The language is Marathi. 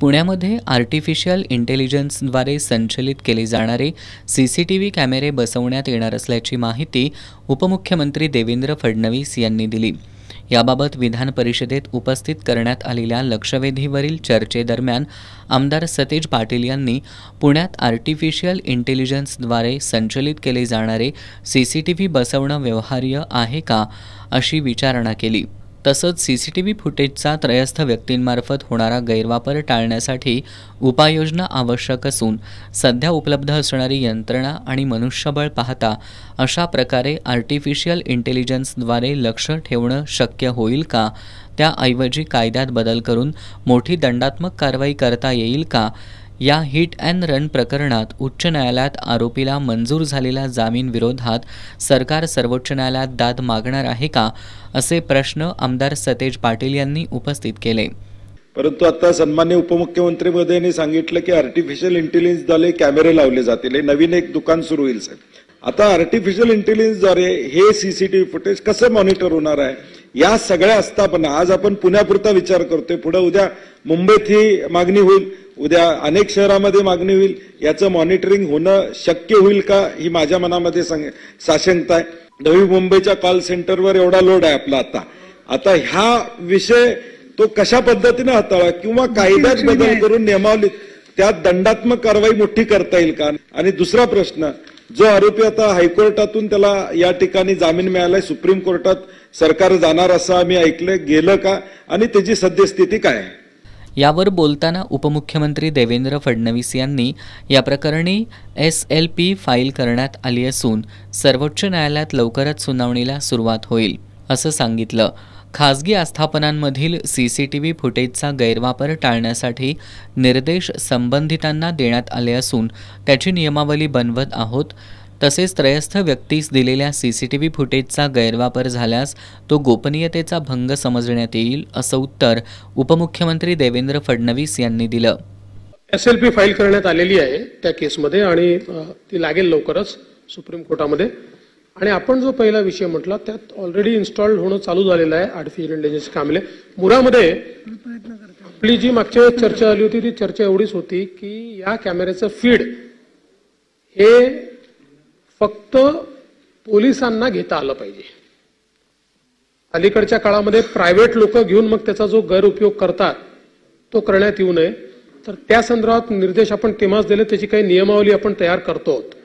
पुण्यामध्ये आर्टिफिशियल इंटेलिजन्सद्वारे संचलित केले जाणारे सीसीटीव्ही कॅमेरे बसवण्यात येणार असल्याची माहिती उपमुख्यमंत्री देवेंद्र फडणवीस यांनी दिली। याबाबत विधान परिषदेत उपस्थित करण्यात आलेल्या लक्षवेधीवरील चर्चेदरम्यान आमदार सतेज पाटील यांनी पुण्यात आर्टिफिशियल इंटेलिजन्सद्वारे संचलित केले जाणारे सीसीटीव्ही बसवणं व्यवहार्य आहे का अशी विचारणा केली। तसंच सीसीटीव्ही फुटेजचा त्रयस्थ व्यक्तींमार्फत होणारा गैरवापर टाळण्यासाठी उपाययोजना आवश्यक असून सध्या उपलब्ध असणारी यंत्रणा आणि मनुष्यबळ पाहता अशा प्रकारे आर्टिफिशियल इंटेलिजन्सद्वारे लक्ष ठेवणं शक्य होईल का, त्याऐवजी कायद्यात बदल करून मोठी दंडात्मक कारवाई करता येईल का, या हिट अँड रन प्रकरणात उच्च न्यायालयात आरोपीला मंजूर झालेल्या जामीन विरोधात सरकार सर्वोच्च न्यायालयात दाद मागणार आहे का, असे प्रश्न आमदार सतेज पाटील यांनी उपस्थित केले। परंतु आता सन्माननीय उपमुख्यमंत्री महोदयांनी सांगितलं की आर्टिफिशियल इंटेलिजन्सद्वारे कॅमेरे लावले जातील, नवीन एक दुकान सुरू होईल साहेब। आता आर्टिफिशियल इंटेलिजन्सद्वारे हे सीसीटीव्ही फुटेज कसं मॉनिटर होणार आहे, या सगळ्या आस्थापना आज आपण पुण्यापुरता विचार करतोय, पुढे उद्या मुंबईत ही मागणी होईल, उद्या अनेक शहरांमध्ये मागणी होईल, याचं मॉनिटरिंग होणं शक्य होईल का ही माझ्या मनामध्ये साशंकता आहे। नवी मुंबईच्या कॉल सेंटरवर एवढा लोड आहे आपला आता ह्या विषय तो कशा पद्धतीने हाताळा किंवा कायद्यात बदल करून नियमावलीत त्यात दंडात्मक कारवाई मोठी करता येईल का। आणि दुसरा प्रश्न, जो आरोपी आता हायकोर्टातून त्याला या ठिकाणी जामीन मिळालाय, सुप्रीम कोर्टात सरकार जाणार असं आम्ही ऐकलं, गेलं का आणि त्याची सद्यस्थिती काय आहे? यावर बोलताना उपमुख्यमंत्री देवेंद्र फडणवीस यांनी या प्रकरणी SLP फाईल करण्यात आली असून सर्वोच्च न्यायालयात लवकरच सुनावणीला सुरुवात होईल असं सांगितलं। खासगी आस्थापनांमधील सीसीटीव्ही फुटेजचा गैरवापर टाळण्यासाठी निर्देश संबंधितांना देण्यात आले असून त्याची नियमावली बनवत आहोत। तसेच त्रयस्थ व्यक्तीस दिलेल्या सीसीटीव्ही फुटेजचा गैरवापर झाल्यास तो गोपनीयतेचा भंग समजण्यात येईल असं उत्तर उपमुख्यमंत्री देवेंद्र फडणवीस यांनी दिलं। SLP फाईल करण्यात आलेली आहे त्या केसमध्ये आणि ती लागेल लवकरच सुप्रीम कोर्टामध्ये। आणि आपण जो पहिला विषय म्हटला त्यात ऑलरेडी इन्स्टॉल्ड होणं चालू झालेलं आहे आर्टिफिशियल इंटेलिजन्स कॅमेरे मुरामध्ये। आपली जी मागच्या वेळेस चर्चा झाली होती ती चर्चा एवढीच होती की या कॅमेऱ्याचं फीड हे फक्त पोलिसांना घेता आलं पाहिजे। अलीकडच्या काळामध्ये प्रायव्हेट लोक घेऊन मग त्याचा जो गैरउपयोग करतात तो करण्यात येऊ नये, तर त्या संदर्भात निर्देश आपण तेव्हाच दिले, त्याची काही नियमावली आपण तयार करतो आहोत।